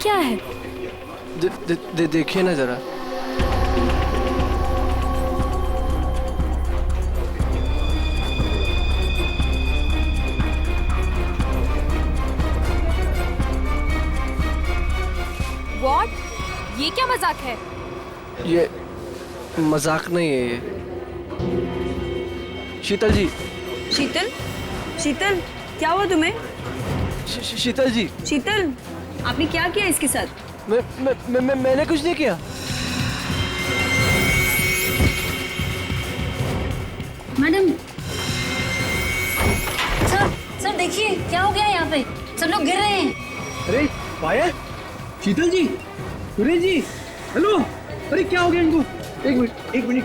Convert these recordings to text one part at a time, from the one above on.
क्या है? देखिए ना जरा। What? ये क्या मजाक है? ये मजाक नहीं है ये। शीतल जी। शीतल? शीतल, क्या हुआ तुम्हें? शीतल जी। शीतल, आपने क्या किया इसके साथ? मैंने कुछ नहीं किया। मैडम, सर देखिए क्या हो गया यहाँ पे, सब लोग गिर रहे हैं। अरे पायल, शीतल जी, सुरेश जी, हेलो। अरे क्या हो गया इनको? एक मिनट।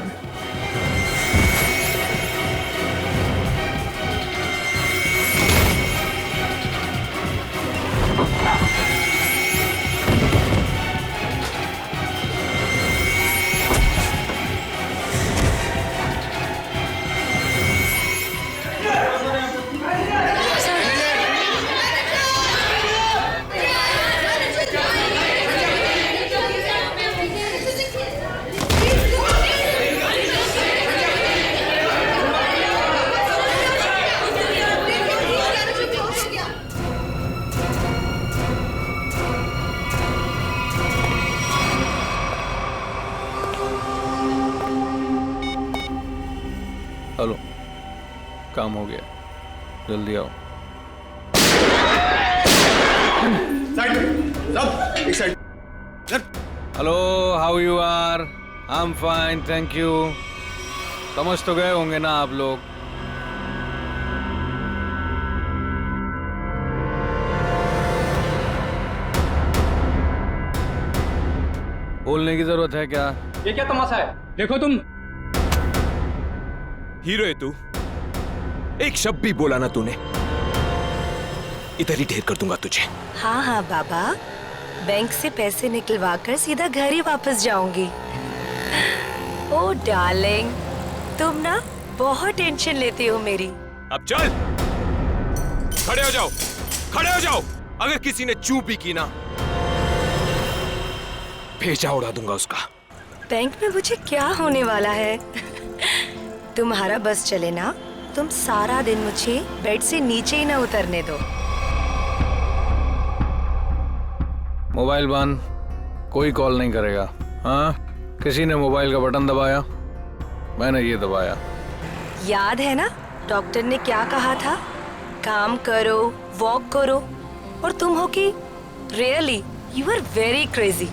हेलो, काम हो गया, जल्दी आओ। एक side. Hello, how you are? I am fine, thank you. समझ तो गए होंगे ना आप लोग। बोलने की जरूरत है क्या? ये क्या तमाशा है? देखो तुम हीरो है तू, एक शब्द भी बोला ना तूने, इधर ही ढेर कर दूंगा तुझे। हाँ हाँ बाबा, बैंक से पैसे निकलवा कर सीधा घर ही वापस जाऊंगी। ओ डार्लिंग, तुम ना बहुत टेंशन लेती हो मेरी। अब चल, खड़े हो जाओ, खड़े हो जाओ। अगर किसी ने चूप भी की ना, भेजा उड़ा दूंगा उसका। बैंक में मुझे क्या होने वाला है? तुम्हारा बस चले ना, तुम सारा दिन मुझे बेड से नीचे ही ना उतरने दो। मोबाइल बंद, कोई कॉल नहीं करेगा। हाँ, किसी ने मोबाइल का बटन दबाया? मैंने ये दबाया। याद है ना डॉक्टर ने क्या कहा था? काम करो, वॉक करो, और तुम हो कि really you are very crazy.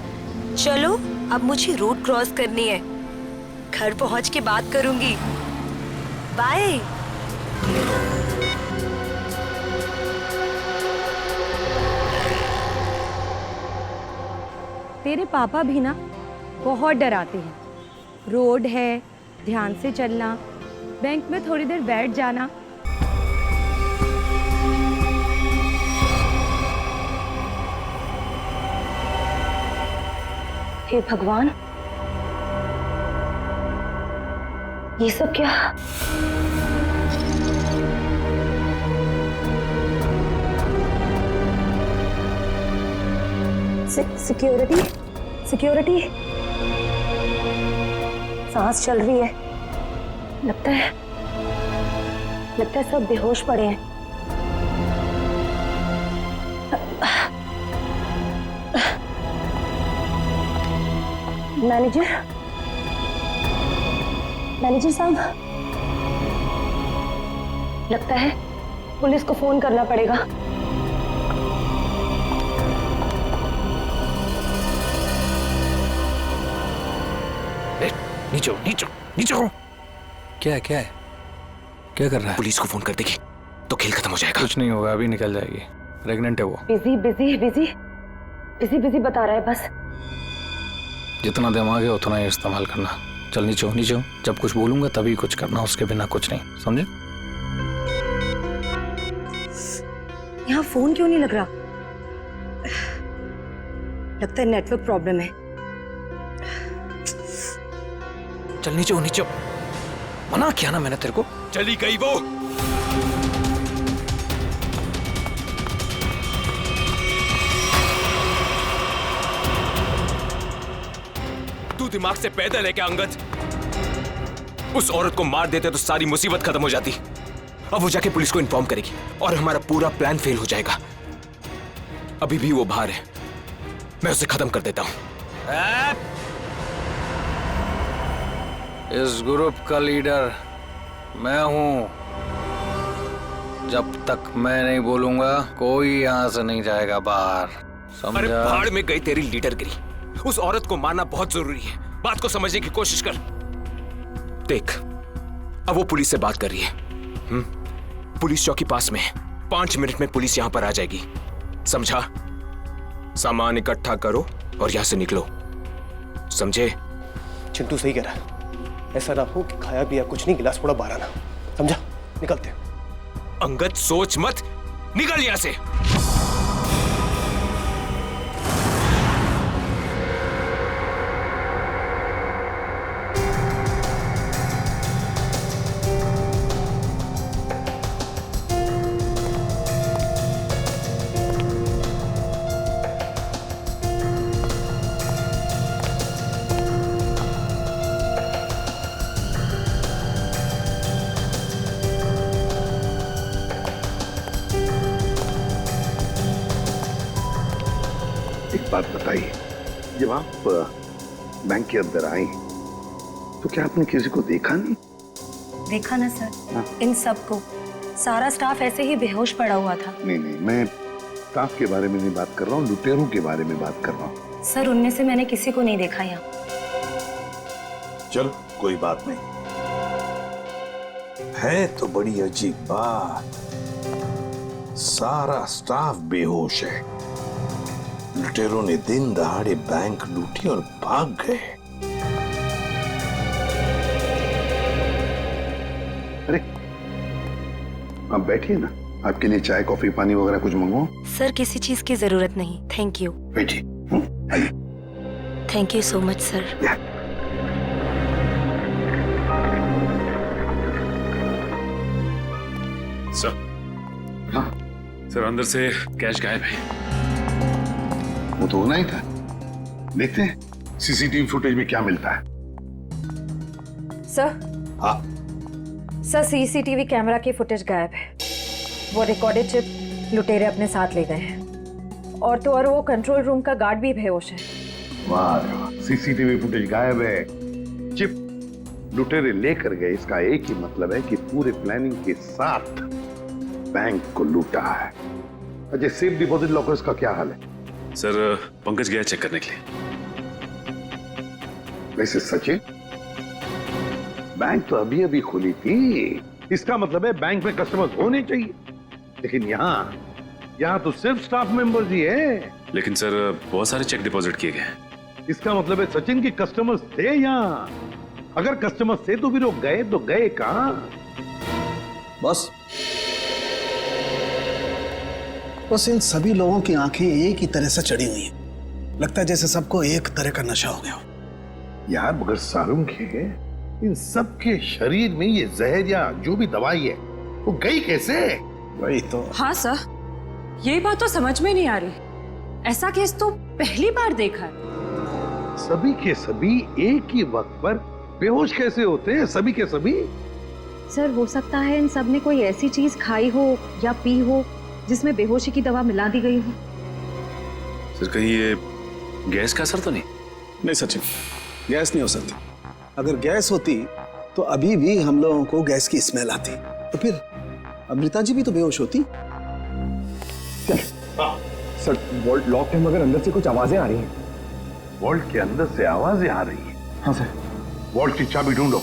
चलो अब मुझे रोड क्रॉस करनी है, घर पहुंच के बात करूंगी। बाय। तेरे पापा भी ना बहुत डराते हैं। रोड है, ध्यान से चलना, बैंक में थोड़ी देर बैठ जाना। हे भगवान, ये सब क्या? Security, security. सांस चल रही है। लगता है सब बेहोश पड़े हैं। मैनेजर साहब, लगता है पुलिस को फोन करना पड़ेगा। नीचे नीचे हो। क्या है क्या कर रहा है? पुलिस को फोन कर देगी तो खेल खत्म हो जाएगा। कुछ नहीं होगा, अभी निकल जाएगी। प्रेग्नेंट है वो। बिजी बता रहा है बस। जितना दिमाग है उतना ही इस्तेमाल करना। चल नीचे हो, जब कुछ बोलूंगा तभी कुछ करना, उसके बिना कुछ नहीं, समझे? यहाँ फोन क्यों नहीं लग रहा? लगता है नेटवर्क प्रॉब्लम है। चल नीचे हो। मना किया ना मैंने तेरे को। चली गई वो। तू दिमाग से पैदल है क्या अंगद? उस औरत को मार देते तो सारी मुसीबत खत्म हो जाती। अब वो जाके पुलिस को इन्फॉर्म करेगी और हमारा पूरा प्लान फेल हो जाएगा। अभी भी वो बाहर है, मैं उसे खत्म कर देता हूं। इस ग्रुप का लीडर मैं हूं। जब तक मैं नहीं बोलूंगा कोई यहां से नहीं जाएगा बाहर, अरे समझा? भाड़ में गई तेरी लीडरगिरी। उस औरत को मारना बहुत जरूरी है। बात को समझने की कोशिश कर। देख, अब वो पुलिस से बात कर रही है। पुलिस चौकी पास में है। 5 मिनट में पुलिस यहां पर आ जाएगी, समझा? सामान इकट्ठा करो और यहां से निकलो, समझे? चिंटू सही कह रहा है। ऐसा ना हो कि खाया पिया कुछ नहीं, गिलास थोड़ा बारह ना। समझा? निकलते हैं। अंगद सोच मत, निकल यहां से। एक बात बताइए, जब आप बैंक के अंदर आई तो क्या आपने किसी को देखा नहीं? देखा ना सर, इन सबको, सारा स्टाफ ऐसे ही बेहोश पड़ा हुआ था। नहीं, मैं स्टाफ के बारे में नहीं बात कर रहा हूँ, लुटेरों के बारे में बात कर रहा हूँ। सर, उनमें से मैंने किसी को नहीं देखा यहाँ। चलो कोई बात नहीं, है तो बड़ी अजीब बात। सारा स्टाफ बेहोश है। लुटेरों ने दिन दहाड़े बैंक लूटी और भाग गए। अरे आप बैठिए ना, आपके लिए चाय कॉफी पानी वगैरह कुछ मंगवाओ? सर, किसी चीज की जरूरत नहीं, थैंक यू। बैठिए। आइए। Thank you so much sir. Sir, हाँ सर अंदर से कैश गायब है। वो तो होना ही था। देखते हैं सीसीटीवी फुटेज में क्या मिलता है। सर, हाँ सर, सीसीटीवी कैमरा की फुटेज गायब है। वो रिकॉर्डेड चिप लुटेरे अपने साथ ले गए हैं, और तो और वो कंट्रोल रूम का गार्ड भी बेहोश है। वाह रे वाह, सीसीटीवी फुटेज गायब है, चिप लुटेरे लेकर गए। इसका एक ही मतलब है कि पूरे प्लानिंग के साथ बैंक को लूटा है। अच्छा, सेफ डिपॉजिट लॉकर्स का क्या हाल है? सर, पंकज गया चेक करने के लिए। वैसे सचिन, बैंक तो अभी अभी खुली थी, इसका मतलब है बैंक में कस्टमर्स होने चाहिए, लेकिन यहाँ तो सिर्फ स्टाफ मेंबर्स ही है। लेकिन सर, बहुत सारे चेक डिपॉजिट किए गए हैं। इसका मतलब है सचिन के कस्टमर्स थे यहाँ। अगर कस्टमर्स थे तो भी लोग गए तो गए कहां? बस इन सभी लोगों की आंखें एक ही तरह से चढ़ी हुई हैं। लगता है जैसे सबको एक तरह का नशा हो गया हो। यार मगर सारुंग है, इन सब के शरीर में ये जहर या जो भी दवाई है वो गई कैसे? वही तो। हाँ सर, ये बात तो समझ में नहीं आ रही। ऐसा केस तो पहली बार देखा है। सभी के सभी एक ही वक्त पर बेहोश कैसे होते हैं? सभी के सभी? सर, हो सकता है इन सब ने कोई ऐसी चीज खाई हो या पी हो जिसमें बेहोशी की दवा मिला दी गई हो। सर, कहीं ये गैस का असर तो नहीं? नहीं सचिन, गैस नहीं हो सकती। अगर गैस होती तो अभी भी हम लोगों को गैस की स्मेल आती, तो फिर अमृता जी भी तो बेहोश होती। सर, वॉल्ट लॉक है मगर अंदर से कुछ आवाजें आ रही हैं। वॉल्ट के अंदर से आवाजें आ रही हैं? हाँ सर। वॉल्ट की चाबी ढूंढो।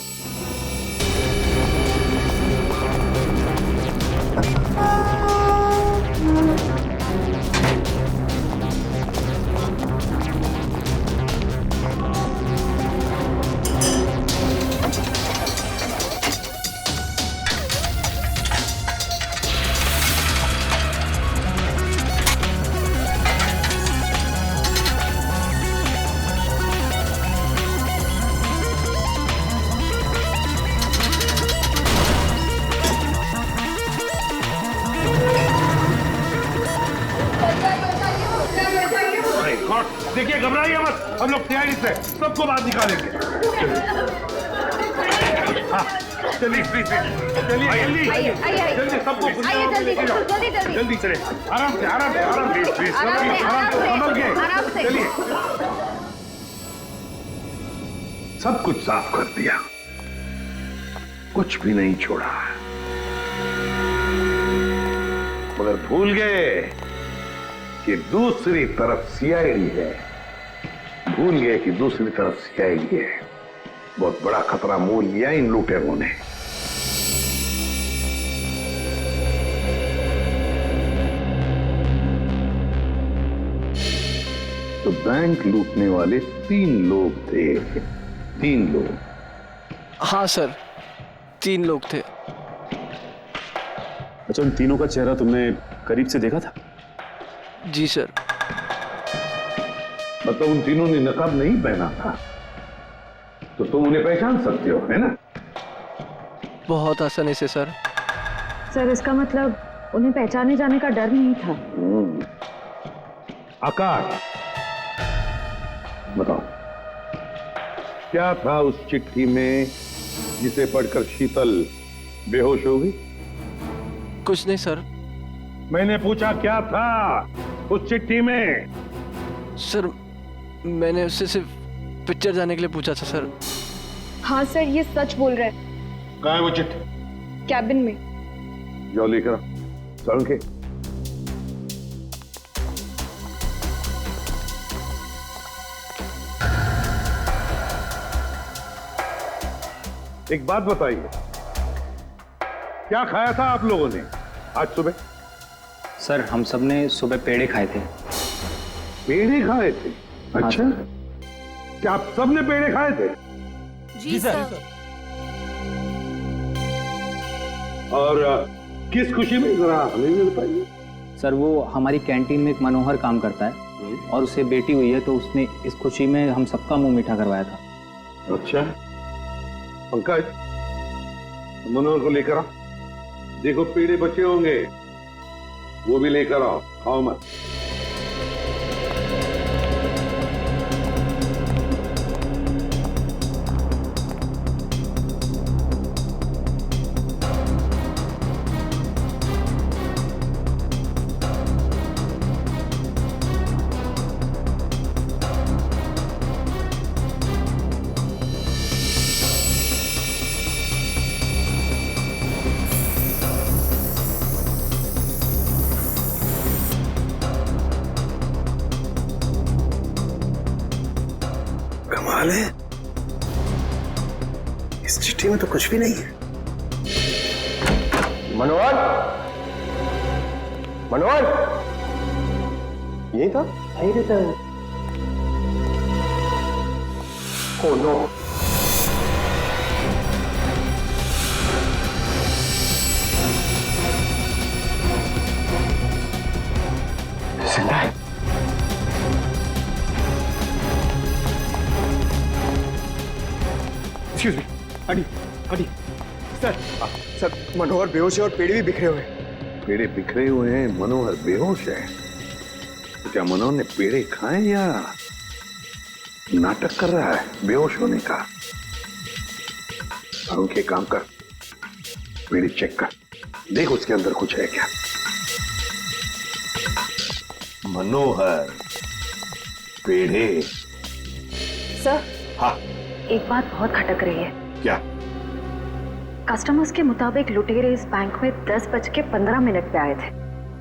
गॉड, देखिए घबराइए मत, हम लोग तैयारी से सबको बाहर निकालेंगे। हाँ, चलिए प्लीज, चलिए जल्दी जल्दी, सबको जल्दी चले, आराम से आराम से आराम से, प्लीज आराम से, संभल के चलिए। सब कुछ साफ कर दिया, कुछ भी नहीं छोड़ा, मगर भूल गए कि दूसरी तरफ सीआईडी है। भूल गए कि दूसरी तरफ सीआईडी है। बहुत बड़ा खतरा मोल लिया इन लुटेरों ने। तो बैंक लूटने वाले 3 लोग थे। 3 लोग। हाँ सर, 3 लोग थे। अच्छा, उन तीनों का चेहरा तुमने करीब से देखा था? जी सर। मतलब उन तीनों ने नकाब नहीं पहना था, तो तुम उन्हें पहचान सकते हो, है ना? बहुत आसानी से सर। सर इसका मतलब उन्हें पहचाने जाने का डर नहीं था। आकाश, बताओ क्या था उस चिट्ठी में जिसे पढ़कर शीतल बेहोश हो गई? कुछ नहीं सर। मैंने पूछा क्या था उस चिट्ठी में? सर मैंने उससे सिर्फ पिक्चर जाने के लिए पूछा था सर। हाँ सर, ये सच बोल रहा है। कहाँ है वो चिट्ठी? कैबिन में। जाओ लेकर आओ, सड़क के। एक बात बताइए, क्या खाया था आप लोगों ने आज सुबह? सर हम सब ने सुबह पेड़े खाए थे। पेड़े खाए थे? अच्छा, क्या आप सब ने पेड़े खाए थे? जी सर। और किस खुशी में, जरा हमें भी बताइए। सर वो हमारी कैंटीन में एक मनोहर काम करता है और उसे बेटी हुई है, तो उसने इस खुशी में हम सबका मुंह मीठा करवाया था। अच्छा, पंकज मनोहर को लेकर आओ, देखो पेड़े बचे होंगे, वो भी लेकर आओ, खाओ मत। कमाल है, इस चिट्ठी में तो कुछ भी नहीं है। मनोहर, मनोहर, यही था? यही रहता है। Oh no. जिंदा है। Excuse me, aunty, sir Manohar बेहोश है और पेड़े भी बिखरे हुए हैं। पेड़े बिखरे हुए हैं, मनोहर बेहोश है। तो क्या मनोहर ने पेड़े खाए या नाटक कर रहा है बेहोश होने का? अरुण के काम कर, पेड़े चेक कर, देख उसके अंदर कुछ है क्या। मनोहर, पेड़े। सर, हाँ, एक बात बहुत खटक रही है। क्या? कस्टमर्स के मुताबिक लुटेरे इस बैंक में 10:15 पे आए थे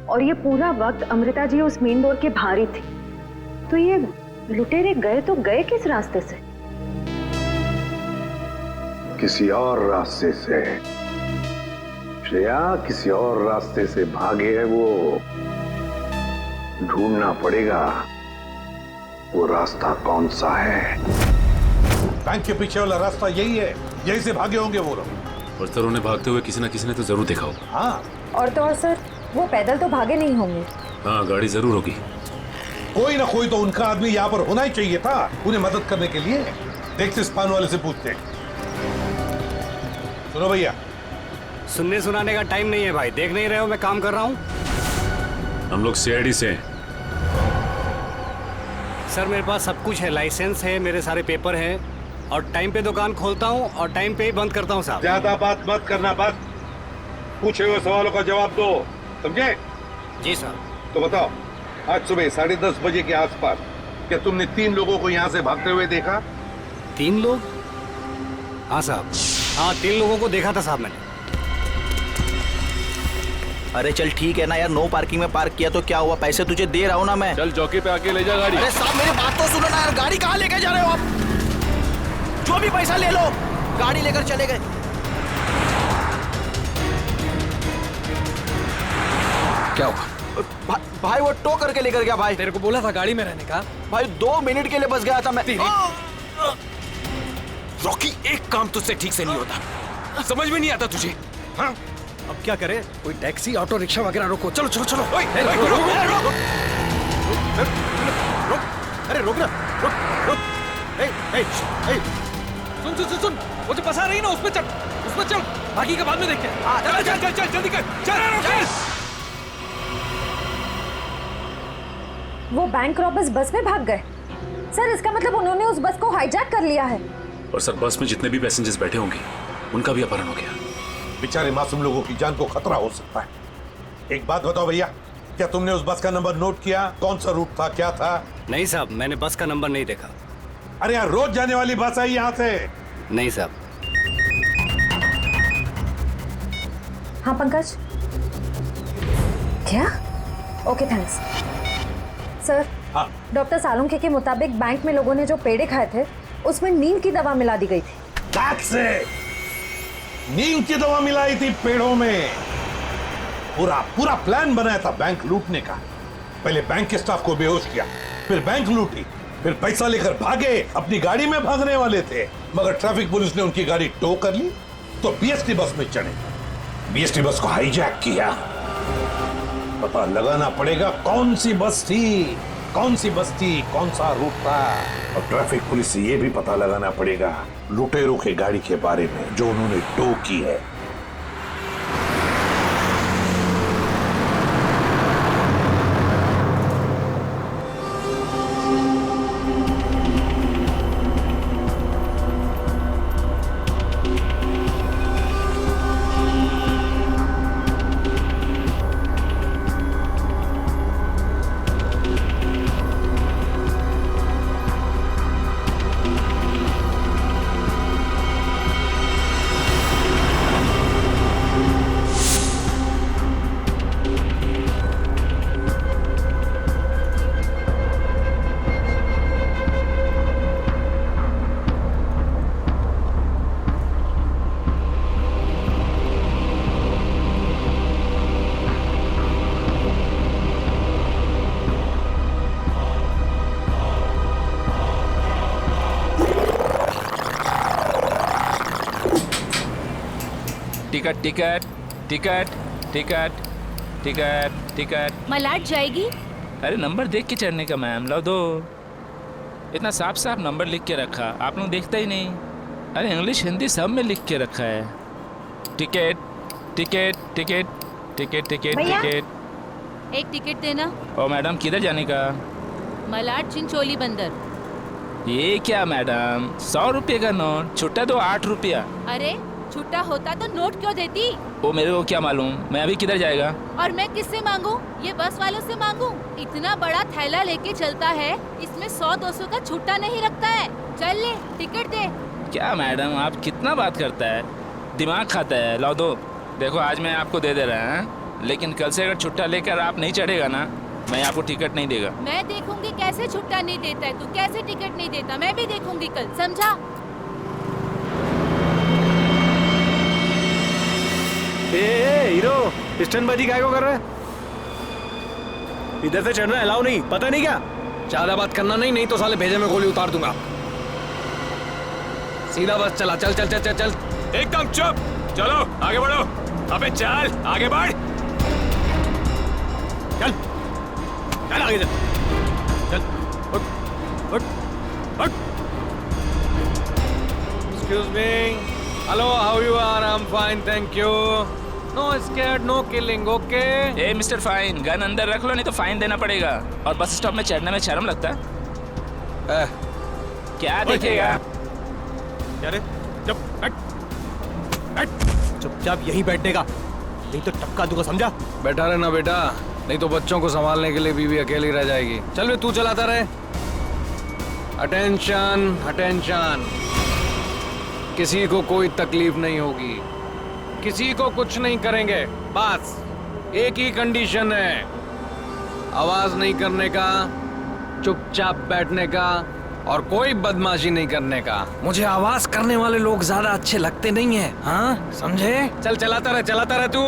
और ये पूरा वक्त अमृता जी उस मेन डोर के बाहर ही थी। तो ये लुटेरे गए तो गए किस रास्ते से? किसी और रास्ते से श्रेया, किसी और रास्ते से भागे है वो। ढूंढना पड़ेगा वो रास्ता कौन सा है। बैंक के पीछे वाला रास्ता यही है, यही से भागे होंगे वो लोग। और सर उन्हें भागते हुए किसी न किसी ने तो जरूर देखा होगा। हाँ, और तो और सर, वो पैदल तो भागे नहीं होंगे। हाँ, गाड़ी जरूर होगी। कोई ना कोई तो उनका आदमी यहाँ पर होना ही चाहिए था उन्हें मदद करने के लिए। देखते इस पान वाले से पूछते हैं। सुनो भैया, सुनने सुनाने का टाइम नहीं है भाई, देख नहीं रहे हो मैं काम कर रहा हूँ। हम लोग सीआईडी से हैं। सर मेरे पास सब कुछ है, लाइसेंस है, मेरे सारे पेपर हैं और टाइम पे दुकान खोलता हूँ और टाइम पे ही बंद करता हूँ साहब। ज्यादा बात मत करना, बस पूछे हुए सवालों का जवाब दो, समझे? जी सर। तो बताओ, आज सुबह 10:30 बजे के आसपास क्या तुमने 3 लोगों को यहाँ से भागते हुए देखा? 3 लोग? हाँ साहब, हाँ 3 लोगों को देखा था साहब मैंने। अरे चल ठीक है ना यार, नो पार्किंग में पार्क किया तो क्या हुआ, पैसे तुझे दे रहा हूँ ना मैं। चल चौकी पे आके ले जा गाड़ी। अरे साहब मेरी बात तो सुनो ना यार, गाड़ी कहाँ लेके जा रहे हो आप? जो भी पैसा ले लो, गाड़ी लेकर चले गए। क्या हुआ? भाई वो टो करके लेकर गया भाई। तेरे को बोला था गाड़ी में रहने का। भाई 2 मिनट के लिए बस गया था मैं। रॉकी, एक काम तुझसे ठीक से नहीं होता, समझ में नहीं आता तुझे? हाँ? अब क्या करे? कोई टैक्सी ऑटो रिक्शा वगैरह रोको। चलो चलो चलो। अरे रोक ना, रुक। सुन, वो जो बस आ रही है ना, उसमें चल, बाकी का बाद में देखते हैं। चल जल्दी कर, चल। वो बैंक रॉबर्स बस में भाग गए। सर इसका मतलब उन्होंने उस बस को हाईजैक कर लिया है। और सर बस में जितने भी पैसेंजर्स बैठे होंगे उनका भी अपहरण हो गया। बेचारे मासूम लोगों की जान को खतरा हो सकता है। एक बात बताओ भैया, क्या तुमने उस बस का नंबर नोट किया? कौन सा रूट था, क्या था? नहीं साहब, मैंने बस का नंबर नहीं देखा। अरे यार, रोज जाने वाली बस है यहाँ से। नहीं साहब। हाँ पंकज, क्या? Okay thanks. Sir, doctor Salunkhe के मुताबिक बैंक में लोगों ने जो पेड़े खाए थे उसमें नीम की दवा मिला दी गई थी। नीम की दवा मिलाई थी पेड़ों में? पूरा प्लान बनाया था बैंक लूटने का। पहले बैंक के स्टाफ को बेहोश किया, फिर बैंक लूटी, फिर पैसा लेकर भागे। अपनी गाड़ी में भागने वाले थे, मगर ट्रैफिक पुलिस ने उनकी गाड़ी टो कर ली तो बीएसटी बस में चढ़े, बीएसटी बस को हाईजैक किया। पता लगाना पड़ेगा कौन सी बस थी, कौन सा रूट था। और ट्रैफिक पुलिस से यह भी पता लगाना पड़ेगा लुटेरों के गाड़ी के बारे में जो उन्होंने टो की है। टिकट। मलाट जाएगी? अरे नंबर देख के चढ़ने का मैम, लो दो। इतना साफ साफ नंबर लिख के रखा, आप लोग देखते ही नहीं। अरे इंग्लिश हिंदी सब में लिख के रखा है। टिकट। एक टिकट देना। ओ मैडम, किधर जाने का? मलाट चिंचोली बंदर। ये क्या मैडम, 100 रुपये का नोट, छुट्टा तो 8 रुपया। अरे छुट्टा होता तो नोट क्यों देती? वो मेरे को क्या मालूम, मैं अभी किधर जाएगा? और मैं किससे मांगू? ये बस वालों से मांगू? इतना बड़ा थैला लेके चलता है, इसमें 100-200 का छुट्टा नहीं रखता है। चल ले, टिकट दे। क्या मैडम, आप कितना बात करता है, दिमाग खाता है। लो दो। देखो आज मैं आपको दे दे रहा है, लेकिन कल से अगर छुट्टा लेकर आप नहीं चढ़ेगा ना, मैं आपको टिकट नहीं देगा। मैं देखूंगी कैसे छुट्टा नहीं देता है, तू कैसे टिकट नहीं देता, मैं भी देखूंगी कल, समझा? हीरो, स्टंटबाजी काहे को कर रहा है? इधर से चढ़ना अलाउ नहीं, पता नहीं क्या? ज्यादा बात करना नहीं तो साले भेजे में गोली उतार दूंगा। सीधा बस चला, चल चल चल चल चल। एकदम चुप, चलो आगे बढ़ो। अबे चल आगे बढ़, चल चल आगे चल, चल उठ उठ उठ। Excuse me. Hello, how you are? I'm fine, thank you. No scared, no killing, okay? A mister fine, gun अंदर रख लो नहीं तो फाइन देना पड़ेगा। और बस स्टॉप में चढ़ने में शर्म लगता है? क्या देखेगा? अरे चुपचाप यहीं बैठने का, नहीं तो टपका दूंगा, समझा? बैठा रहना बेटा, नहीं तो बच्चों को संभालने के लिए बीवी अकेली रह जाएगी। चल बे, तू चलाता रहे। अटेंशन अटेंशन, किसी को कोई तकलीफ नहीं होगी, किसी को कुछ नहीं करेंगे। बस एक ही कंडीशन है, आवाज नहीं करने का, चुपचाप बैठने का और कोई बदमाशी नहीं करने का। मुझे आवाज करने वाले लोग ज्यादा अच्छे लगते नहीं हैं, हाँ समझे? चल चलाता रहे तू।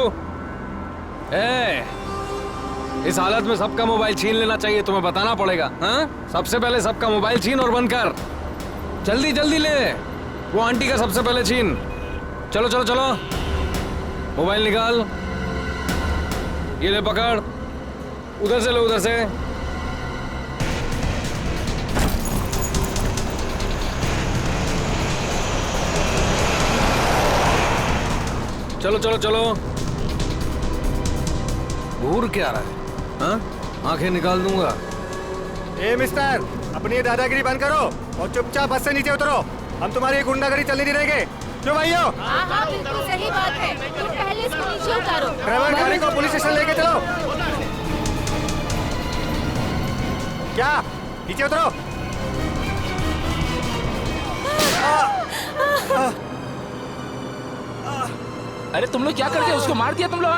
इस हालत में सबका मोबाइल छीन लेना चाहिए, तुम्हें बताना पड़ेगा। हाँ, सबसे पहले सबका मोबाइल छीन और बंद कर। जल्दी जल्दी ले, वो आंटी का सबसे पहले छीन। चलो चलो चलो, मोबाइल निकाल, ये ले पकड़, उधर से ले, उधर से। चलो चलो चलो। घूर क्या रहा है? हाँ, आंखें निकाल दूंगा। ए मिस्टर, अपनी दादागिरी बंद करो और चुपचाप बस से नीचे उतरो। हम तुम्हारी गुंडागर्दी चलने नहीं देंगे। क्यों भाइयों? हाँ, बिल्कुल सही बात है। तुम पहले इसको नीचे उतारो। ड्राइवर, गाड़ी को पुलिस स्टेशन लेके चलो। क्या? नीचे उतरो। अरे तुम लोग क्या करते हो? उसको मार दिया तुम लोग?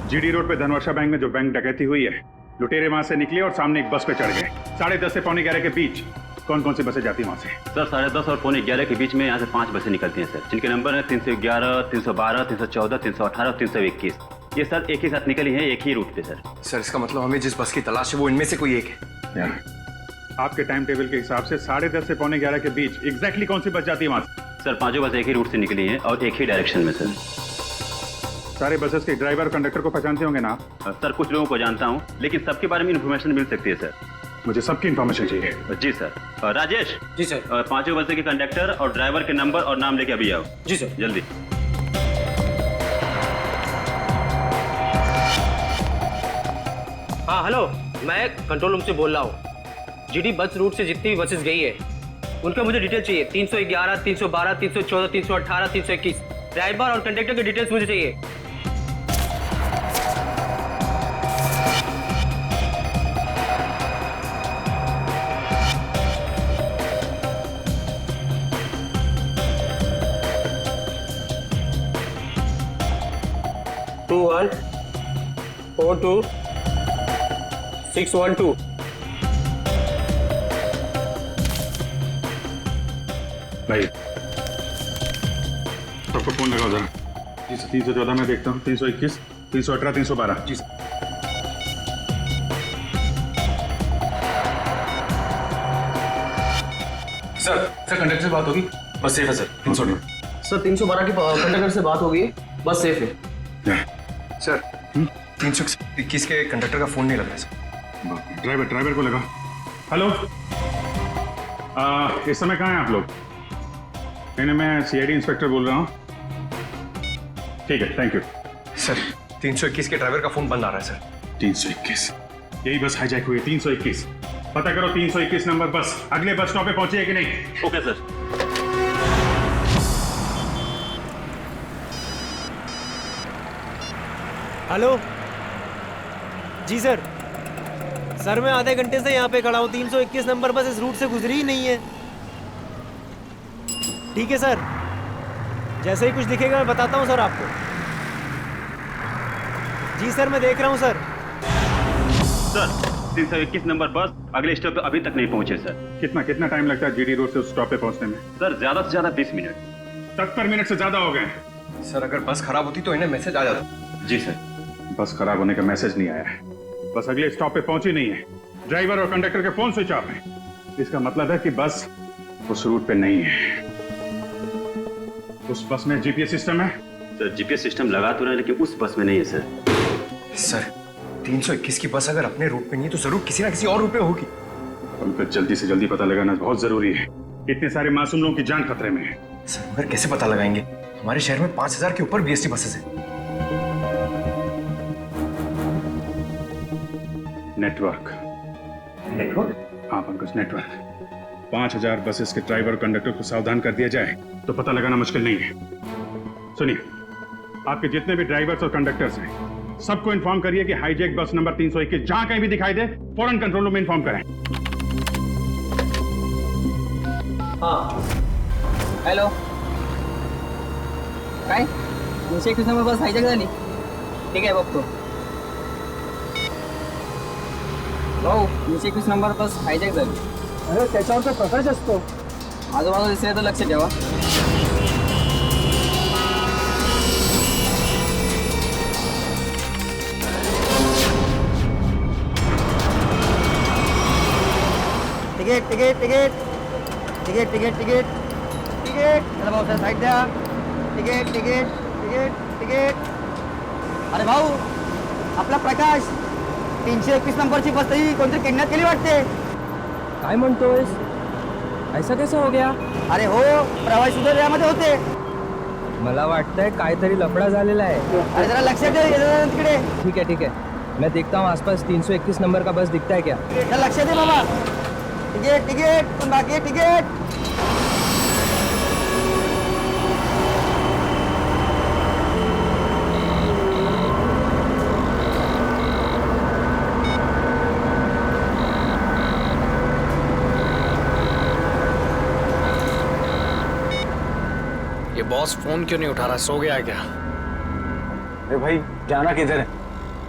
जीडी रोड पे धनवर्षा बैंक में जो बैंक डकैती हुई है, लुटेरे वहां से निकले और सामने एक बस पे चढ़ गए। 10:30 से 11:45 के बीच कौन कौन सी बसें जाती है वहां से? सर 10:30 और 11:45 के बीच में यहाँ से 5 बसें निकलती हैं सर, जिनके नंबर है 311, 312, 314, 318 और 321। ये सर एक ही साथ निकली है, एक ही रूट पे सर। सर इसका मतलब हमें जिस बस की तलाश है वो इनमें से कोई एक है। आपके टाइम टेबल के हिसाब से 10:30 से 11:45 के बीच एग्जैक्टली कौन सी बस जाती है वहां से? सर पांचों बस एक ही रूट से निकली हैं और एक ही डायरेक्शन में सर। सारे बसेस के ड्राइवर और कंडक्टर को पहचानते होंगे ना? सर कुछ लोगों को जानता हूँ, लेकिन सबके बारे में इन्फॉर्मेशन मिल सकती है सर। मुझे सबकी इन्फॉर्मेशन चाहिए। जी सर। राजेश। जी सर। पांचों बसों के कंडक्टर और ड्राइवर के नंबर और नाम लेके अभी आओ। जी सर। जल्दी। हाँ हेलो, मैं कंट्रोल रूम से बोल रहा हूँ। जीडी बस रूट से जितनी भी बसेस गई है उनका मुझे डिटेल चाहिए। 311, 312, 314, 318, 321 ड्राइवर और कंडक्टर की डिटेल्स मुझे चाहिए। टू 1 4 2 6 1 2। भाई सबको फोन लगाओ जरा। जी सर। 314 में देखता हूँ, 321, 318, 312। जी सर। सर कंडक्टर से बात होगी, बस सेफ है सर। 318 सर 312 की कंडक्टर से बात होगी, बस सेफ है। सर 321 के कंडक्टर का फोन नहीं लग रहा सर। ड्राइवर को लगा। हेलो, इस समय कहाँ हैं आप लोग? नहीं, मैं सीआईडी इंस्पेक्टर बोल रहा हूँ। ठीक है, थैंक यू सर। 321 के ड्राइवर का फोन बंद आ रहा है सर। 321, यही बस हाईजैक हुई है। 321 पता करो, 321 नंबर बस अगले बस स्टॉप पे पहुंची है कि नहीं? Okay sir. हेलो जी सर। सर मैं आधे घंटे से यहाँ पे खड़ा हूँ, 321 नंबर बस इस रूट से गुजरी ही नहीं है। ठीक है सर, जैसे ही कुछ दिखेगा मैं बताता हूँ सर आपको। जी सर, मैं देख रहा हूँ सर। सर 321 नंबर बस अगले स्टॉप पे अभी तक नहीं पहुंचे सर। कितना टाइम लगता है जीडी रोड से उस स्टॉप पे पहुंचने में? सर ज्यादा से ज्यादा 20 मिनट। 70 मिनट से ज्यादा हो गए। सर अगर बस खराब होती तो इन्हें मैसेज आ जाता। जी सर। बस खराब होने का मैसेज नहीं आया है, बस अगले स्टॉप पे पहुंची नहीं है। ड्राइवर और कंडक्टर के फोन स्विच ऑफ है। इसका मतलब है कि बस उस रूट पे नहीं है। उस बस में जीपीएस सिस्टम है? सर जीपीएस सिस्टम लगा तो रहे लेकिन उस बस में नहीं है सर। सर 321 की बस अगर अपने रूट पे नहीं है तो जरूर किसी ना किसी और रूट पे होगी। उनको जल्दी से जल्दी पता लगाना बहुत जरूरी है। इतने सारे मासूम लोगों की जान खतरे में है। सर मगर कैसे पता लगाएंगे? हमारे शहर में 5000 के ऊपर बीएसटी बसेस हैं। नेटवर्क। हाँ पंकज, नेटवर्क। 5000 बसेस के ड्राइवर और कंडक्टर को सावधान कर दिया जाए तो पता लगाना मुश्किल नहीं है। सुनिए, आपके जितने भी ड्राइवर्स और कंडक्टर्स हैं सबको इन्फॉर्म करिए कि हाईजैक बस नंबर 321 जहां कहीं भी दिखाई दे फौरन कंट्रोल रूम में इन्फॉर्म करें। हाँ हॅलो, काय 321 नंबर बस हायजॅक झाली? ठीक आहे बघतो भाऊ, 321 नंबर बस हायजॅक झाली। अरे त्याच्यावर तर प्रकाश असतो, आजूबाजूला दिसले तर लक्ष ठेवा। Ticket ticket ticket ticket ticket ticket ticket चला भाऊ, साईड द्या। Ticket ticket ticket ticket. अरे भाऊ, आपला प्रकाश 321 नंबरची बस तरी कोणतरी किडनॅप केली वाटते। काय म्हणतोयस? ऐसा कैसा हो गया? अरे हो, प्रवासी सुद्धा यामध्ये होते। मला वाटतंय काहीतरी लफडा झालेला आहे। अरे जरा लक्षात दे तिकडे। ठीक है मैं देखता हूँ आसपास 321 नंबर का बस दिखता है क्या। लक्षात दे बाबा। टिकट टिकट पण बाकी आहे टिकट। ये बॉस फोन क्यों नहीं उठा रहा? सो गया है क्या? अरे भाई जाना किधर है?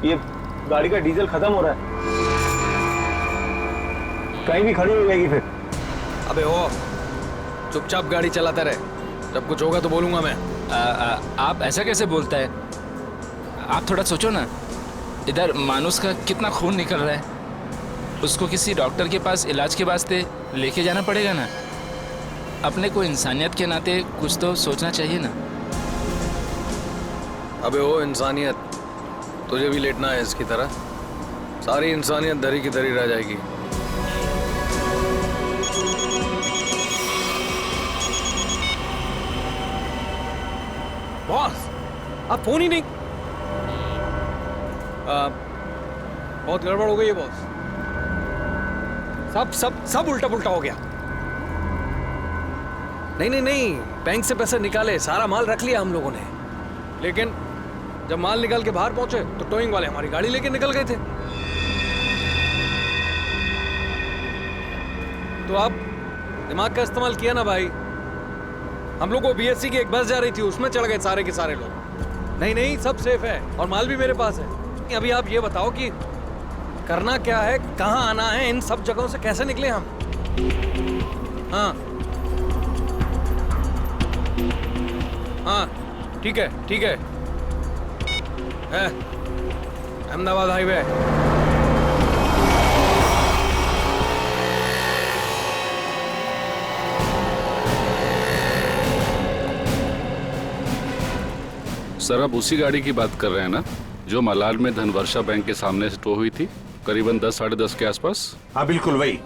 ये गाड़ी का डीजल खत्म हो रहा है, कहीं भी खड़ी हो जाएगी फिर। अबे हो, चुपचाप गाड़ी चलाते रहे, जब कुछ होगा तो बोलूंगा मैं। आप ऐसा कैसे बोलता है? आप थोड़ा सोचो ना, इधर मानुस का कितना खून निकल रहा है, उसको किसी डॉक्टर के पास इलाज के वास्ते लेके जाना पड़ेगा ना। अपने को इंसानियत के नाते कुछ तो सोचना चाहिए ना। अबे हो इंसानियत, तुझे भी लेटना है इसकी तरह? सारी इंसानियत धरी की धरी रह जाएगी। बॉस आप फोन ही नहीं। बहुत गड़बड़ हो गई है बॉस, सब सब सब उल्टा पुल्टा हो गया। नहीं, बैंक से पैसे निकाले, सारा माल रख लिया हम लोगों ने, लेकिन जब माल निकाल के बाहर पहुंचे तो टोइंग वाले हमारी गाड़ी लेके निकल गए थे। तो आप दिमाग का इस्तेमाल किया ना भाई। हम लोग को बीएससी की एक बस जा रही थी, उसमें चढ़ गए सारे के सारे लोग। नहीं सब सेफ है और माल भी मेरे पास है। अभी आप ये बताओ कि करना क्या है, कहाँ आना है, इन सब जगहों से कैसे निकले हम? हाँ ठीक है अहमदाबाद हाईवे। सर आप उसी गाड़ी की बात कर रहे हैं ना जो मलाड में धनवर्षा बैंक के सामने से टो हुई थी करीबन 10 साढ़े 10 के आसपास? हाँ बिल्कुल वही।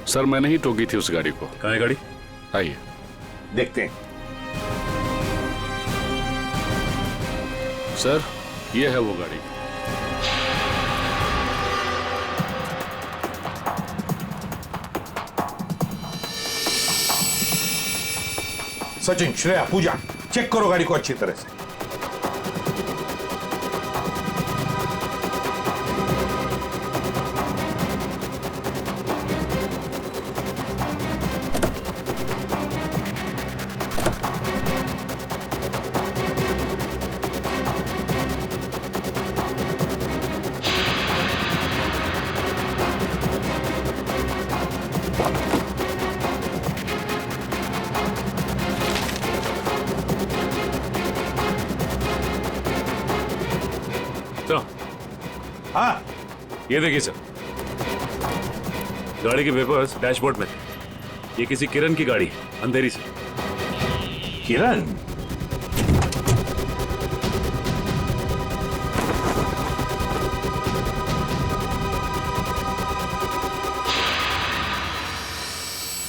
सर मैंने ही टोकी थी उस गाड़ी को। कहाँ है गाड़ी? आइए देखते हैं। सर ये है वो गाड़ी। सचिन, श्रेया, पूजा, चेक करो गाड़ी को अच्छी तरह से। तो हाँ ये देखिए सर, गाड़ी के पेपर्स डैशबोर्ड में। ये किसी किरण की गाड़ी, अंधेरी से। किरण?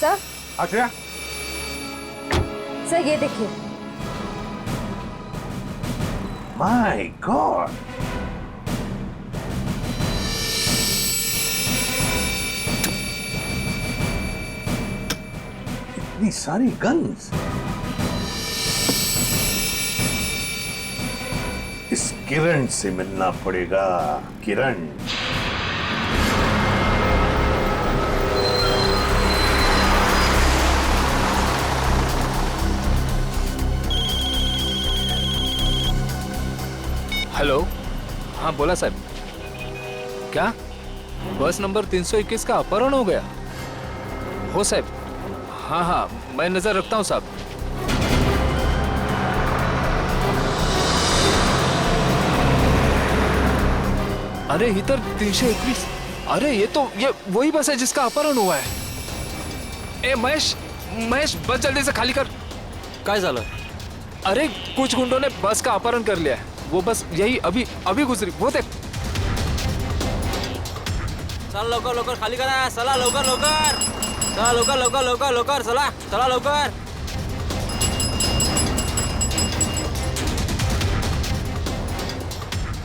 सर अच्छा, सर ये देखिए। माय गॉड, इतनी सारी गन्स। इस किरण से मिलना पड़ेगा। किरण, हेलो, हाँ बोला साहब। क्या बस नंबर 321 का अपहरण हो गया? हो साहब, हाँ हाँ मैं नजर रखता हूँ साहब। अरे इधर 321। अरे ये वही बस है जिसका अपहरण हुआ है। ए महेश, महेश बस जल्दी से खाली कर। काय झालं? अरे कुछ गुंडों ने बस का अपहरण कर लिया है। वो बस यही अभी अभी गुजरी, वो देख। चला लवकर लवकर खाली करा, चला लवकर लवकर, चला लवकर लवकर लवकर लवकर, चला चला लवकर।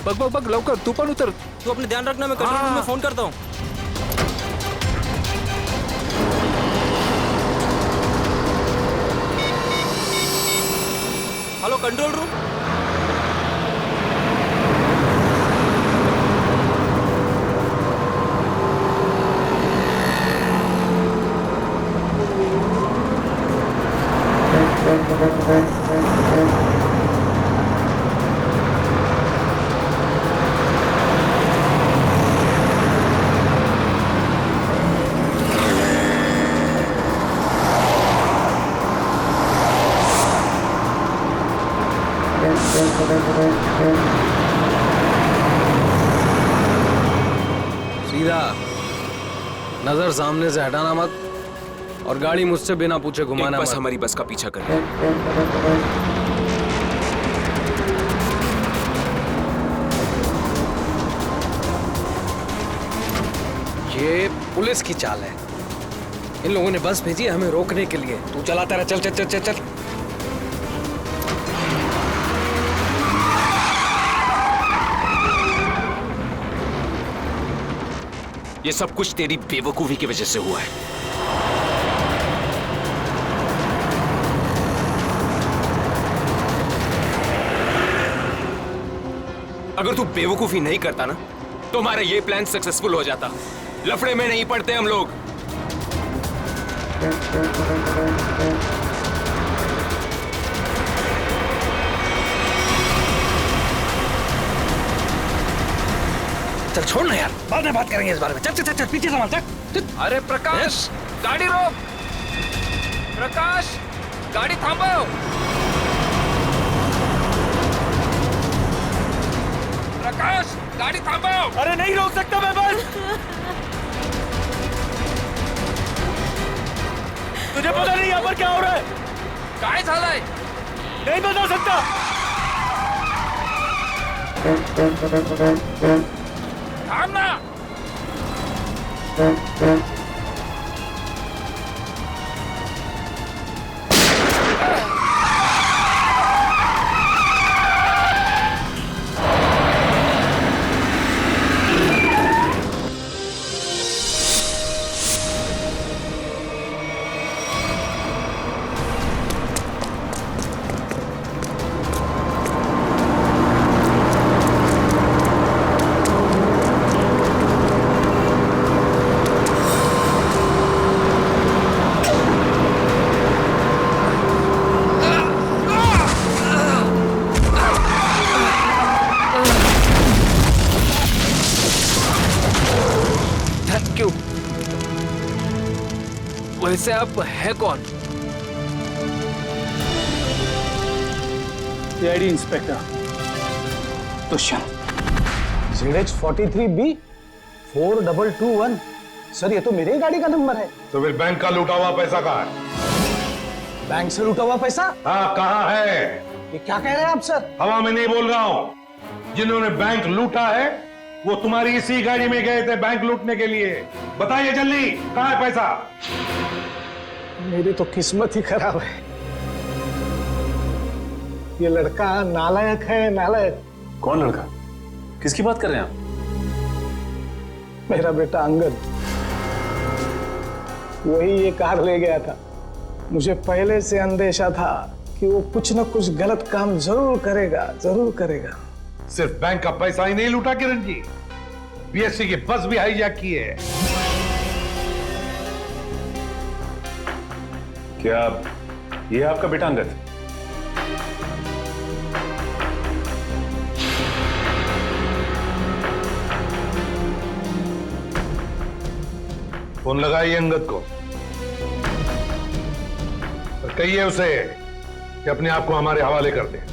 बग बग बग लवकर, तू पण उतर। तू अपने ध्यान रखना, मैं कंट्रोल रूम में फोन करता हूँ। Hello control room. सीधा नजर सामने से हटाना मत, और गाड़ी मुझसे बिना पूछे घुमाना मत। बस हमारी बस का पीछा कर। ये पुलिस की चाल है। इन लोगों ने बस भेजी है हमें रोकने के लिए। तू चलाता रहा, चल चल चल चल चल। ये सब कुछ तेरी बेवकूफी की वजह से हुआ है। अगर तू बेवकूफी नहीं करता ना, तो हमारा ये प्लान सक्सेसफुल हो जाता। लफड़े में नहीं पड़ते हम लोग। चल छोड़ ना यार, बाद में बात करेंगे इस बारे में। चल चल चल, चल पीछे संभाल, चल। अरे प्रकाश, गाड़ी रोक। प्रकाश, गाड़ी थांबव। प्रकाश, गाड़ी थांबव। अरे नहीं रोक सकता मैं बस। तुझे पता नहीं यहाँ पर क्या हो रहा है? काय झालंय? नहीं बता सकता। थांब ना। वैसे आप है कौन? CID inspector Dushyant. ZX43B 4221। Sir ये तो मेरे ही गाड़ी का नंबर है। तो फिर बैंक का लूटा हुआ पैसा कहाँ है? बैंक से लूटा हुआ पैसा? हाँ, कहाँ है? ये क्या कह रहे हैं आप सर? हवा में नहीं बोल रहा हूं। जिन्होंने बैंक लूटा है वो तुम्हारी इसी गाड़ी में गए थे बैंक लूटने के लिए। बताइए जल्दी, कहाँ है पैसा? मेरी तो किस्मत ही खराब है। ये लड़का नालायक है, नालायक। कौन लड़का? किसकी बात कर रहे हैं आप? मेरा बेटा अंगद, वही ये कार ले गया था। मुझे पहले से अंदेशा था कि वो कुछ न कुछ गलत काम जरूर करेगा, जरूर करेगा। सिर्फ बैंक का पैसा ही नहीं लूटा किरण जी, बीएससी की बस भी हाईजैक की है। क्या ये आपका बेटा अंगद? फोन लगाइए अंगद को और कहिए उसे कि अपने आप को हमारे हवाले कर दे।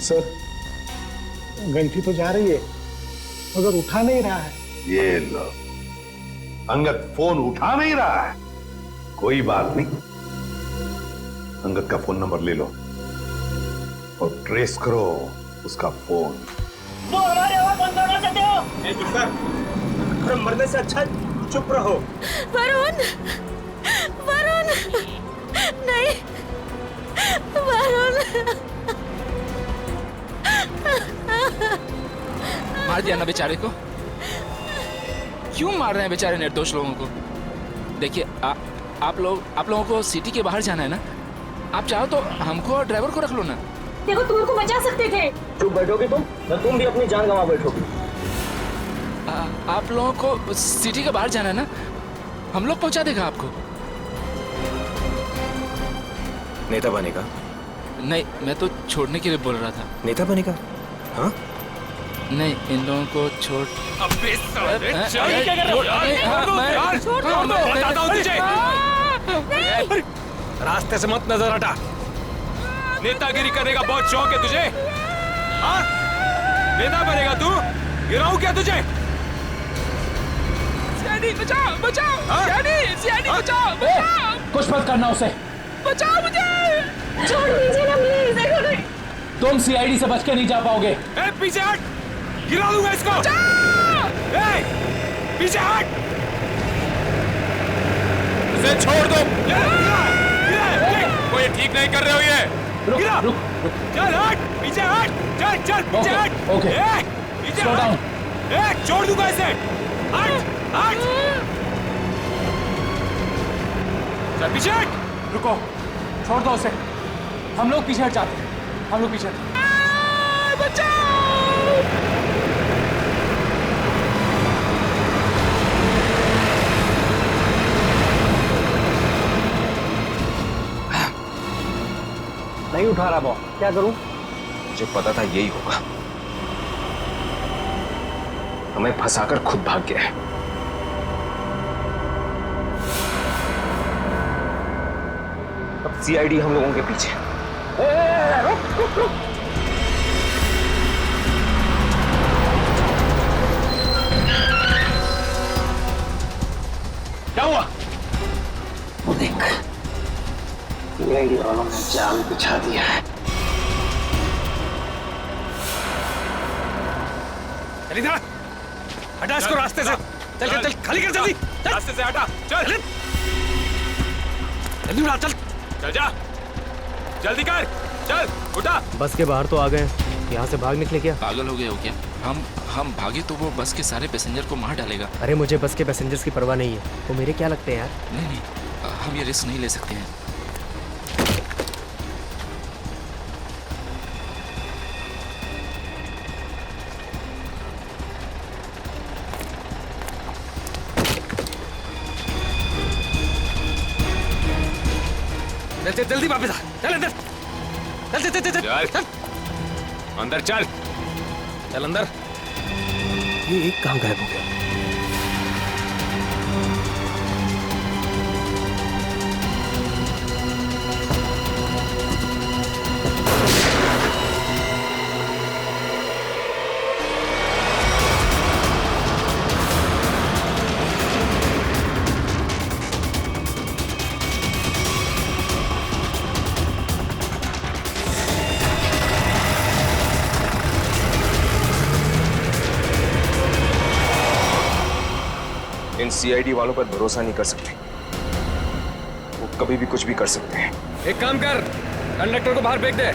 सर, घंटी तो जा रही है मगर उठा नहीं रहा है। ये लो, अंगद फोन उठा नहीं रहा है। कोई बात नहीं, अंगद का फोन नंबर ले लो और ट्रेस करो उसका फोन। वो हमारे आवाज बंद करना चाहते हो? अरे मरने से अच्छा चुप रहो। वरुण, वरुण, नहीं, वरुण। मार दिया ना बेचारे को। क्यों मार रहे हैं बेचारे निर्दोष लोगों को? देखिए आप लोगों को सिटी के बाहर जाना है ना, आप चाहो तो हमको और ड्राइवर को रख लो ना। देखो तुम उनको बचा सकते थे। चुप बैठोगे तुम, न तुम भी अपनी जान गंवा बैठोगे। आप लोगों को सिटी के बाहर जाना है ना, हम लोग पहुंचा देगा आपको। नेता बनेगा? नहीं, मैं तो छोड़ने के लिए बोल रहा था। नेता बनेगा? हाँ? नहीं, इन लोगों को छोड़। अबे साले, चल, क्या कर रहे हो? यार, छोड़ दो, मैं बताता हूँ तुझे। रास्ते से मत नजर हटा। नेतागिरी करने का बहुत शौक है तुझे? हाँ? नेता बनेगा तू? गिराऊं क्या तुझे? सियानी बचाओ, बचाओ, सियानी बचाओ, बचाओ। कुछ मत करना उसे। बचाओ मुझे। छोड़ दीजिए ना प्लीज। तुम सीआईडी से बच के नहीं जा पाओगे। ए, पीछे हट, गिरा दूंगा इसको। ए, पीछे हट, इसे छोड़ दो। कोई ठीक नहीं कर रहे हो ये। गिरा, चल हट, पीछे हट, चल चल पीछे हट। ओके, पीछे स्लो डाउन। ए, छोड़ दूंगा इसे। हट, हट, चल पीछे हट। रुको, छोड़ दो उसे। हम लोग पीछे हट जाते हैं। हम लोग पीछे नहीं उठा रहा, बॉस क्या करूं? मुझे पता था यही होगा। हमें फंसाकर खुद भाग गया है। अब सीआईडी हम लोगों के पीछे। रुक। क्या हुआ? देख, सीआईडी वालों ने जाल बिछा दिया है। चल इधर, हटा इसको रास्ते से। चल चल चल, खाली कर जल्दी। रास्ते से हटा, चल जल्दी उड़ा, चल चल जा, जल्दी कर, चल उठा। बस के बाहर तो आ गए, यहाँ से भाग निकले क्या? पागल हो गए हो क्या? हम भागे तो वो बस के सारे पैसेंजर को मार डालेगा। अरे मुझे बस के पैसेंजर्स की परवाह नहीं है, वो मेरे क्या लगते हैं यार। नहीं, हम ये रिस्क नहीं ले सकते हैं। चल चल जल्दी वापस आ, चल अंदर, चल चल चल चल चल अंदर चल, चल अंदर। ये एक कहाँ गायब हो गया? इन सीआईडी वालों पर भरोसा नहीं कर सकते, वो कभी भी कुछ भी कर सकते हैं। एक काम कर, कंडक्टर को बाहर फेंक दे।